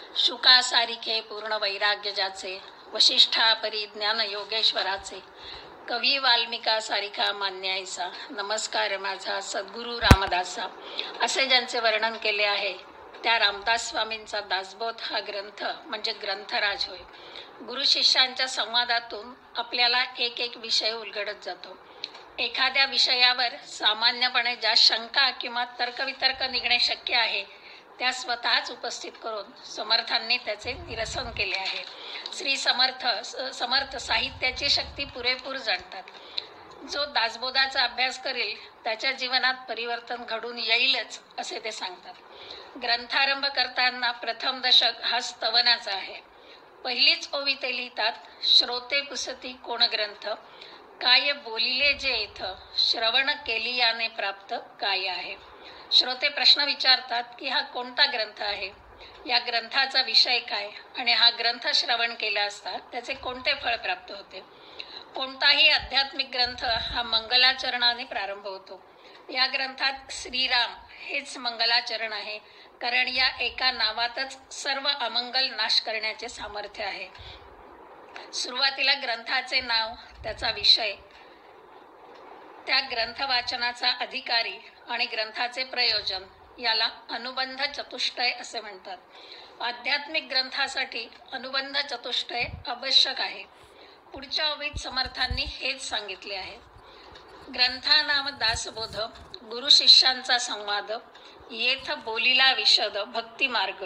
शुकासारिखे पूर्ण वैराग्य ज्याचे, वशिष्ठा परी ज्ञान योगेश्वराचे, कवी वाल्मिका सारिखा मान्यायसा, नमस्कार माझा सद्गुरू रामदासा, असे ज्यांचे वर्णन केले आहे त्या रामदास स्वामींचा दासबोध हा ग्रंथ म्हणजे ग्रंथराज होय. गुरु शिष्यांच्या संवादातून आपल्याला एक एक विषय उलगडत जातो. एखाद्या विषयावर सामान्यपणे ज्या शंका किंवा तर्कवितर्क निघणे शक्य आहे त्या स्वतःच उपस्थित करून समर्थांनी त्याचे निरसन केले आहे. श्री समर्थ साहित्याची शक्ती पुरेपूर जाणतात. जो दासबोधाचा अभ्यास करेल त्याच्या जीवनात परिवर्तन घडून येईलच असे ते सांगतात. ग्रंथारंभ करताना प्रथम दशक हा स्तवनाचा आहे. पहिलीच ओवी ते लिहितात, श्रोते पुसती कोण ग्रंथ, काय बोलिले जे येथ, श्रवण केली याने प्राप्त काय आहे. श्रोते प्रश्न विचारतात की हा कोणता ग्रंथ आहे, या ग्रंथाचा विषय काय आणि हा ग्रंथ श्रवण केला असता त्याचे कोणते फळ प्राप्त होते. कोणताही आध्यात्मिक ग्रंथ हा मंगलाचरणाने प्रारंभ होतो. या ग्रंथात श्रीराम हेच मंगलाचरण आहे, कारण या एका नावातच सर्व अमंगल नाश करण्याचे सामर्थ्य आहे. सुरुवातीला ग्रंथाचे नाव, त्याचा विषय, त्या ग्रंथ वाचनाचा अधिकारी आणि ग्रंथाचे प्रयोजन याला अनुबंध चतुष्टय असे म्हणतात. आध्यात्मिक ग्रंथासाठी अनुबंध चतुष्टय आवश्यक आहे. पुढच्या ओवीत समर्थांनी हेच सांगितले आहे. ग्रंथानाम दासबोध, गुरु शिष्यांचा संवाद, येथ बोलिला विशद भक्ती मार्ग,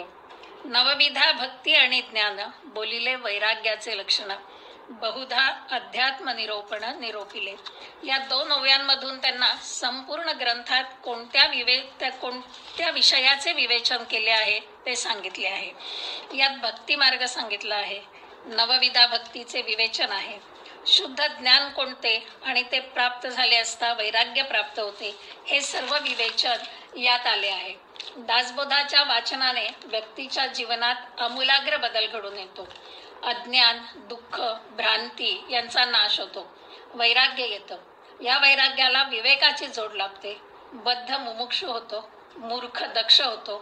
नवविधा भक्ती आणि ज्ञान, बोलिले वैराग्याचे लक्षण, बहुधा अध्यात्म निरोपण निरोपिले. या दोन ओव्यांमधून त्यांना संपूर्ण ग्रंथात कोणत्या विषयाचे विवेचन केले आहे ते सांगितले आहे. यात भक्ती मार्ग सांगितला आहे, नवविधा भक्तीचे विवेचन आहे, शुद्ध ज्ञान कोणते आणि ते प्राप्त झाले असता वैराग्य प्राप्त होते हे सर्व विवेचन यात आले आहे. दासबोधाच्या वाचनाने व्यक्तीच्या जीवनात आमूलाग्र बदल घडून येतो. अज्ञान, दुःख, भ्रांती यांचा नाश होतो, वैराग्य येतं. या वैराग्याला विवेकाची जोड लागते. बद्ध मुमुक्षु होतो, मूर्ख दक्ष होतो,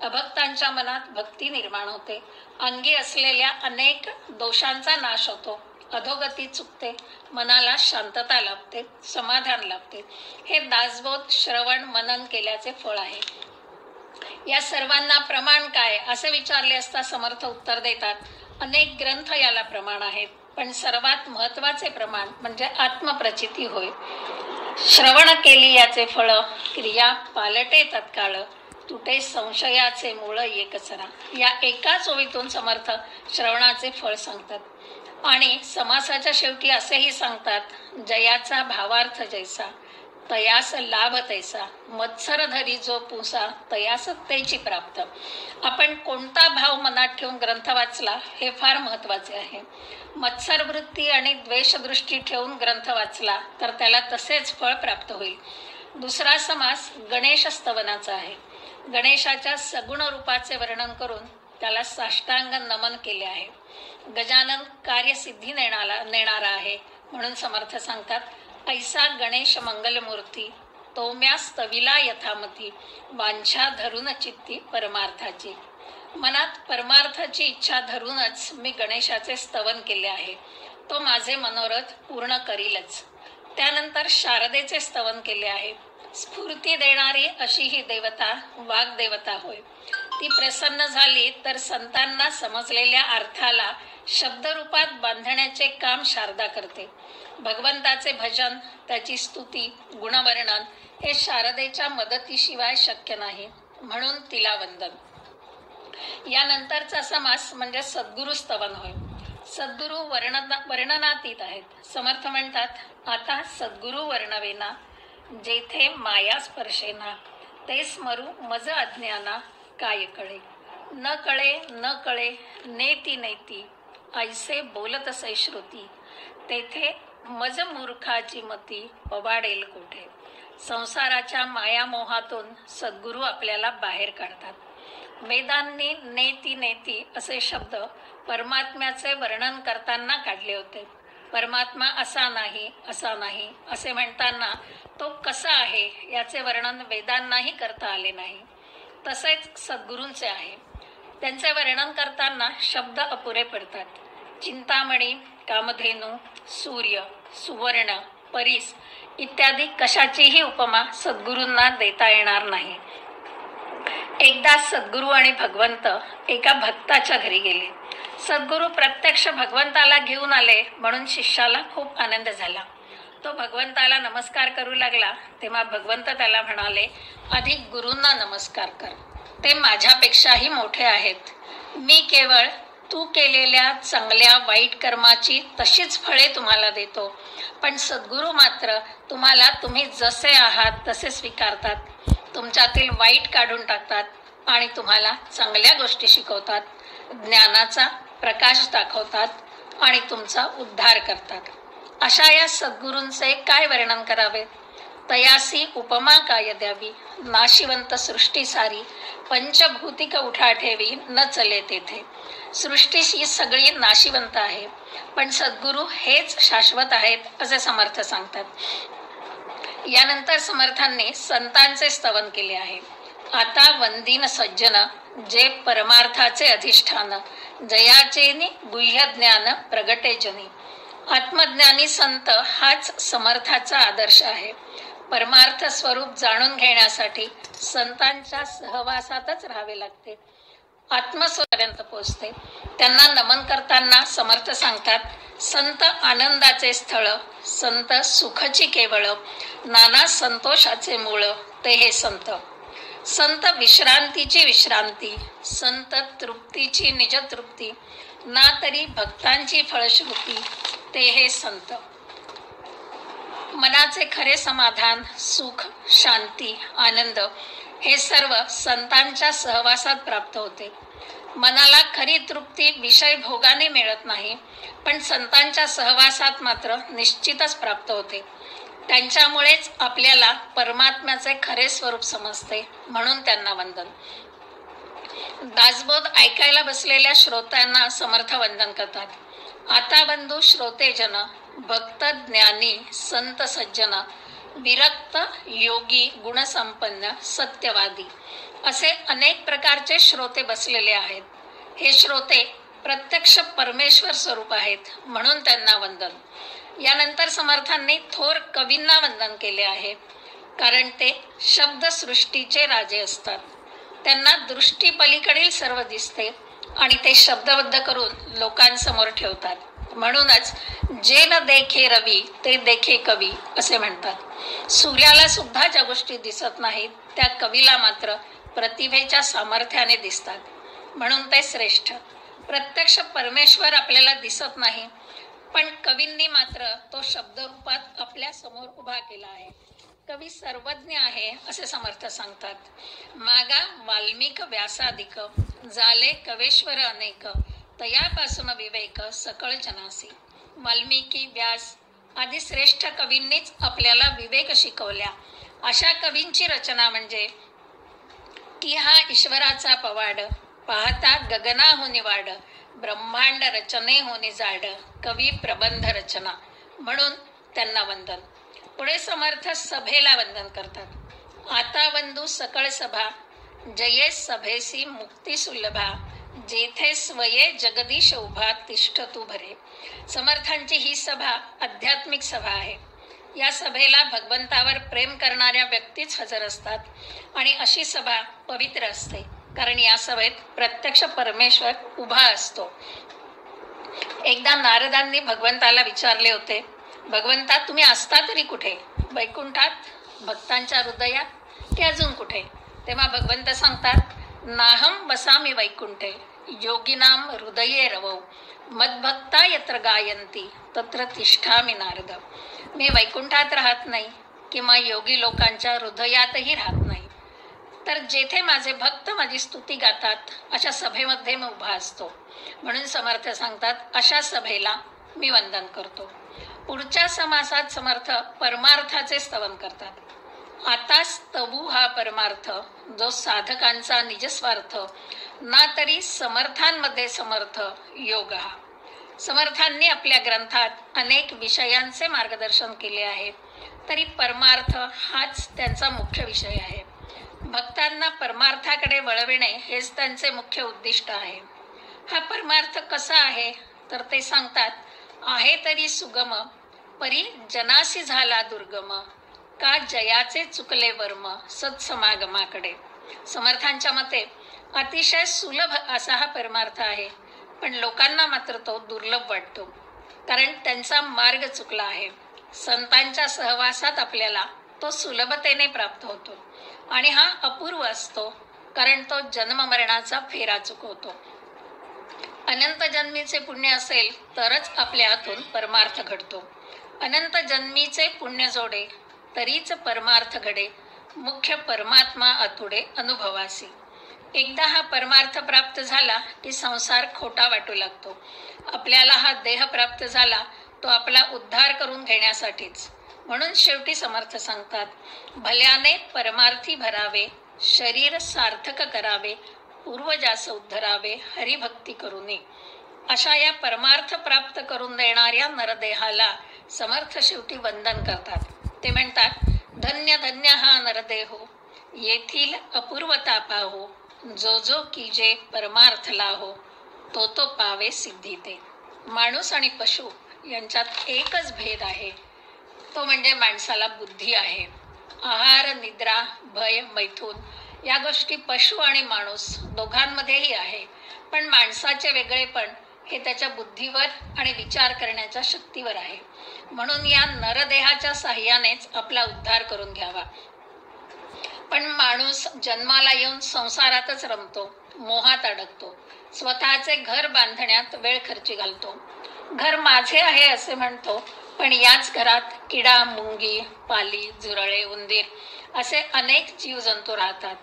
अभक्तांच्या मनात भक्ती निर्माण होते, अंगी असलेल्या अनेक दोषांचा नाश होतो, अधोगती चुकते, मनाला शांतता लाभते, समाधान लाभते. हे दासबोध श्रवण मनन केल्याचे फळ आहे. या सर्वांना प्रमाण काय असे विचारले असता समर्थ उत्तर देतात, अनेक ग्रंथ याला प्रमाण आहेत, पण सर्वात महत्वाचे प्रमाण म्हणजे आत्मप्रचिती होय. श्रवण केली याचे फळ, क्रिया पालटे तत्काळ, तुटे संशयाचे मूळ एकचरा. या एकाच ओवीतून समर्थ श्रवणाचे फळ सांगतात आणि समासाच्या शेवटी असेही सांगतात, जयाचा भावार्थ जैसा तयास लाभ तैसा, मत्सर धरी जो पुसा तयास तेची प्राप्त. आपण कोणता भाव मनात ठेवून ग्रंथ वाचला हे फार महत्वाचे आहे. मत्सर वृत्ती आणि द्वेषदृष्टी ठेवून ग्रंथ वाचला तर त्याला तसेच फळ प्राप्त होईल. दुसरा समास गणेश स्तवनाचा आहे. गणेशाच्या सगुण रूपाचे वर्णन करून त्याला साष्टांग नमन केले आहे. गजानन कार्यसिद्धी नेणारा आहे म्हणून समर्थ सांगतात, ऐसा गणेश मंगलमूर्ती, तोम्या स्तविला यथामती, वांछा धरून चित्ती परमार्थाची. मनात परमार्थाची इच्छा धरूनच मी गणेशाचे स्तवन केले आहे, तो माझे मनोरथ पूर्ण करीलच. त्यानंतर शारदेचे स्तवन केले आहे. स्फूर्ती देणारी अशी ही देवता वाग्देवता होय. ती प्रसन्न झाली तर संतांना समजलेल्या अर्थाला शब्दरूपात बांधण्याचे काम शारदा करते. भगवंताचे भजन, त्याची स्तुती, गुणवर्णन हे शारदेच्या मदतीशिवाय शक्य नाही, म्हणून तिला वंदन. यानंतरचा समास म्हणजे सद्गुरु स्तवन होय. सद्गुरु वर्णनातीत आहेत. समर्थ म्हणतात, आता सद्गुरु वर्णवेना, जेथे माया स्पर्शेना, ते स्मरू मज अज्ञाना, काय कळे न कळे न कळे, नेती नेती ऐसे बोलत से श्रुती, तेथे मज मूर्खाची मती पवाडेल कोठे. संसाराच्या मायामोहातून सद्गुरू आपल्याला बाहेर काढतात. वेदांनी नेती नेती असे शब्द परमात्म्याचे वर्णन करताना काढले होते. परमात्मा असा नाही असा नाही असे म्हणताना तो कसा आहे याचे वर्णन वेदांनाही करता आले नाही. तसेच सद्गुरूंचे आहे. त्यांचे वर्णन करताना शब्द अपुरे पडतात. चिंतामणी, कामधेनू, सूर्य, सुवर्ण, परीस इत्यादी कशाचीही उपमा सद्गुरूंना देता येणार नाही. एकदा सद्गुरू आणि भगवंत एका भक्ताच्या घरी गेले. सद्गुरू प्रत्यक्ष भगवंताला घेऊन आले म्हणून शिष्याला खूप आनंद झाला. तो भगवंताला नमस्कार करू लागला तेव्हा भगवंत त्याला म्हणाले, अधिक गुरूंना नमस्कार कर, ते माझ्यापेक्षाही मोठे आहेत. मी केवळ तू केलेल्या चांगल्या वाईट कर्माची तशीच फळे तुम्हाला देतो, पण सद्गुरू मात्र तुम्हाला तुम्ही जसे आहात तसे स्वीकारतात, तुमच्यातील वाईट काढून टाकतात आणि तुम्हाला चांगल्या गोष्टी शिकवतात, ज्ञानाचा प्रकाश दाखवतात आणि तुमचा उद्धार करतात. अशा या सद्गुरूंचे काय वर्णन करावे? तयासी उपमा काय द्यावी, नाशिवंत सृष्टी सारी, पंचभूतिक उठा ठेवी न चले तेथे. सृष्टी ही सगळी नाशिवंत आहे, पण सद्गुरू हेच शाश्वत आहेत असे समर्थ सांगतात. यानंतर समर्थांनी संतांचे स्तवन केले आहे. आता वंदीन सज्जन, जे परमार्थाचे अधिष्ठान, जयाचे गुह्य ज्ञान प्रगटे जनी. आत्मज्ञानी संत हाच समर्थाचा आदर्श आहे. परमार्थ स्वरूप जाणून घेण्यासाठी संतांच्या सहवासातच राहावे लागते. आत्मस्वपर्यंत पोचते. त्यांना नमन करताना समर्थ सांगतात, संत आनंदाचे स्थळ, संत सुखची केवळ, नाना संतोषाचे मूळ, ते हे संत. संत विश्रांतीची विश्रांती, संत तृप्तीची निजतृप्ती, ना तरी भक्तांची फळश्रुती, ते हे संत. मनाचे खरे समाधान, सुख, शांती, आनंद हे सर्व संतांच्या सहवासात प्राप्त होते. मनाला खरी तृप्ती विषय भोगाने मिळत नाही, पण संतांच्या सहवासात मात्र निश्चितच प्राप्त होते. त्यांच्यामुळेच आपल्याला परमात्म्याचे खरे स्वरूप समजते, म्हणून त्यांना वंदन. दासबोध ऐकायला बसलेल्या श्रोत्यांना समर्थ वंदन करतात. आता बंधू श्रोतेजन, भक्त ज्ञानी संत सज्जन, विरक्त योगी गुणसंपन्न सत्यवादी, असे अनेक प्रकारचे श्रोते बसलेले आहेत. हे श्रोते प्रत्यक्ष परमेश्वर स्वरूप आहेत, म्हणून त्यांना वंदन. यानंतर समर्थांनी थोर कवींना वंदन केले आहे, कारण ते शब्दसृष्टीचे राजे असतात. त्यांना दृष्टी पलीकडील सर्व दिसते आणि ते शब्दबद्ध करून लोकांसमोर ठेवतात. म्हणूनच जे न देखे रवी ते देखे कवी असे म्हणतात. सूर्याला सुद्धा ज्या गोष्टी दिसत नाहीत त्या कवीला मात्र प्रतिभेच्या सामर्थ्याने दिसतात, म्हणून ते श्रेष्ठ. प्रत्यक्ष परमेश्वर आपल्याला दिसत नाही, पण कवींनी मात्र तो शब्दरूपात आपल्या समोर उभा केला आहे. कवी सर्वज्ञ आहे असे समर्थ सांगतात. मागा वाल्मिक व्यासाधिक, झाले कवेश्वर अनेक, तयापासून विवेक सकळ जनासी. वाल्मिकी, व्यास आदी श्रेष्ठ कवींनीच आपल्याला विवेक शिकवल्या. अशा कवींची रचना म्हणजे की हा ईश्वराचा पवाड, पाहता गगना होनी वाड, ब्रह्मांड रचने होनी जाड, कवी प्रबंध रचना, म्हणून त्यांना वंदन. पुढे समर्थ सभेला वंदन करतात. आता बंधू सकळ सभा, जये सभेसी मुक्ती सुलभा, जेथे स्वये जगदीश उभा तिष्ठ तू भरे. समर्थांची ही सभा आध्यात्मिक सभा आहे. या सभेला भगवंतावर प्रेम करणाऱ्या व्यक्तीच हजर असतात आणि अशी सभा पवित्र असते, कारण या सभेत प्रत्यक्ष परमेश्वर उभा असतो. एकदा नारदांनी भगवंताला विचारले होते, भगवंता तुम्ही असता तरी कुठे? वैकुंठात, भक्तांच्या हृदयात की अजून कुठे? तेव्हा भगवंत सांगतात, नाहम बसामी वैकुंठे, योगिनाम हृदये रवौ, मद्भक्ता यत्र गायंती तत्र तिष्ठामि नारद. मी वैकुंठात राहत नाही किंवा योगी लोकांच्या हृदयातही राहत नाही, तर जेथे माझे भक्त माझी स्तुती गातात अशा सभेमध्ये मी उभा असतो. म्हणून समर्थ सांगतात, अशा सभेला मी वंदन करतो. पुढच्या समासात समर्थ परमार्थाचे स्तवन करतात. आता स्तवू हा परमार्थ, जो साधकांचा निजस्वार्थ, ना तरी समर्थांमध्ये समर्थ योग हा. समर्थांनी आपल्या ग्रंथात अनेक विषयांचे मार्गदर्शन केले आहे, तरी परमार्थ हाच त्यांचा मुख्य विषय आहे. भक्तांना परमार्थाकडे वळविणे हेच त्यांचे मुख्य उद्दिष्ट आहे. हा परमार्थ कसा आहे तर ते सांगतात, आहे तरी सुगम, परी जनासी झाला दुर्गम, का जयाचे चुकले वर्म सत्समागमाकडे. समर्थांच्या मते अतिशय सुलभ असा हा परमार्थ आहे, पण लोकांना मात्र तो दुर्लभ वाटतो, कारण त्यांचा मार्ग चुकला आहे. संतांच्या सहवासात आपल्याला तो सुलभतेने प्राप्त होतो आणि हा अपूर्व असतो, कारण तो जन्ममरणाचा फेरा चुकवतो. अनंत जन्मीचे पुण्य असेल तरच आपल्या हातून परमार्थ घडतो. अनंत जन्मीचे पुण्य जोडे तरीच परमार्थ घडे, मुख्य परमात्मा अतुडे अनुभवासी. एकदा हा परमार्थ प्राप्त झाला की संसार खोटा वाटू लागतो. आपल्याला हा देह प्राप्त झाला तो आपला उद्धार करून घेण्यासाठीच. म्हणून शेवटी समर्थ सांगतात, भल्याने परमार्थी भरावे, शरीर सार्थक करावे, पूर्वजास उद्धरावे, हरिभक्ती करूनी. अशा या परमार्थ प्राप्त करून देणाऱ्या नरदेहाला समर्थ शेवटी वंदन करतात. ते म्हणतात, धन्य धन्य हा नरदेहो, येथील अपूर्वता पाहो, जो जो कीजे परमार्थ लाहो, तो तो पावे सिद्धी ते. माणूस आणि पशु यांच्यात एकच भेद आहे, तो म्हणजे माणसाला बुद्धी आहे. आहार, निद्रा, भय, मैथून या गोष्टी पशु आणि माणूस दोघांमध्येही आहे, पण माणसाचे वेगळेपण हे त्याच्या बुद्धीवर आणि विचार करण्याच्या शक्तीवर आहे. म्हणून या नरदेहाच्या साह्यानेच आपला उद्धार करून घ्यावा. पण माणूस जन्माला येऊन संसारातच रमतो, मोहात अडकतो, स्वतःचे घर बांधण्यात वेळ खर्ची घालतो. घर माझे आहे असे म्हणतो, पण याच घरात किडा, मुंगी, पाली, झुरळे, उंदीर असे अनेक जीवजंतू राहतात.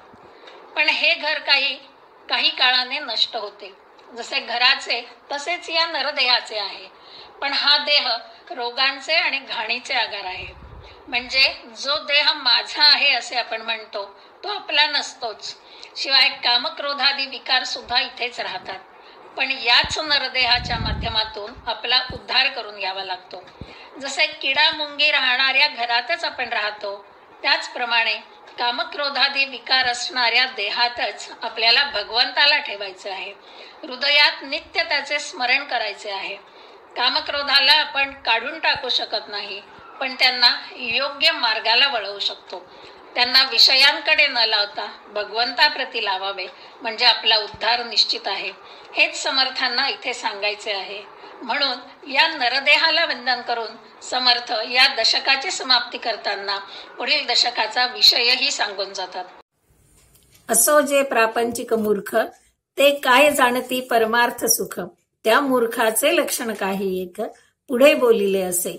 पण हे घर काही काळाने नष्ट होते. जसे घराचे तसेच या नरदेहाचे आहे. पण हा देह रोगांचे आणि घाणीचे आगार आहे. म्हणजे जो देह माझा आहे असे आपण म्हणतो तो आपला नसतोच. शिवाय कामक्रोधादी विकार सुद्धा इथेच राहतात. पण याच नरदेहाच्या माध्यमातून आपला उद्धार करून घ्यावा लागतो. जसे किडा मुंगी राहणाऱ्या घरातच आपण राहतो, त्याचप्रमाणे कामक्रोधादी विकार असणाऱ्या देहातच आपल्याला भगवंताला ठेवायचे आहे. हृदयात नित्य त्याचे स्मरण करायचे आहे. कामक्रोधाला आपण काढून टाकू शकत नाही, पण त्यांना योग्य मार्गाला वळवू शकतो. त्यांना विषयांकडे न लावता भगवंताप्रती लावावे, म्हणजे आपला उद्धार निश्चित आहे. हेच समर्थांना इथे सांगायचे आहे. म्हणून या नरदेहाला वंदन करून समर्थ या दशकाची समाप्ती करताना पुढील दशकाचा विषयही सांगून जातात. असो जे प्रापंचिक मूर्ख, ते काय जाणती परमार्थ सुख, त्या मूर्खाचे लक्षण काही एक, पुढे बोलिले असे.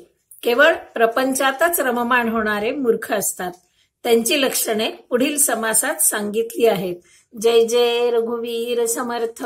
केवळ प्रपंचातच रममाण होणारे मूर्ख असतात. त्यांची लक्षणे पुढील समासात सांगितली आहेत. जय जय रघुवीर समर्थ.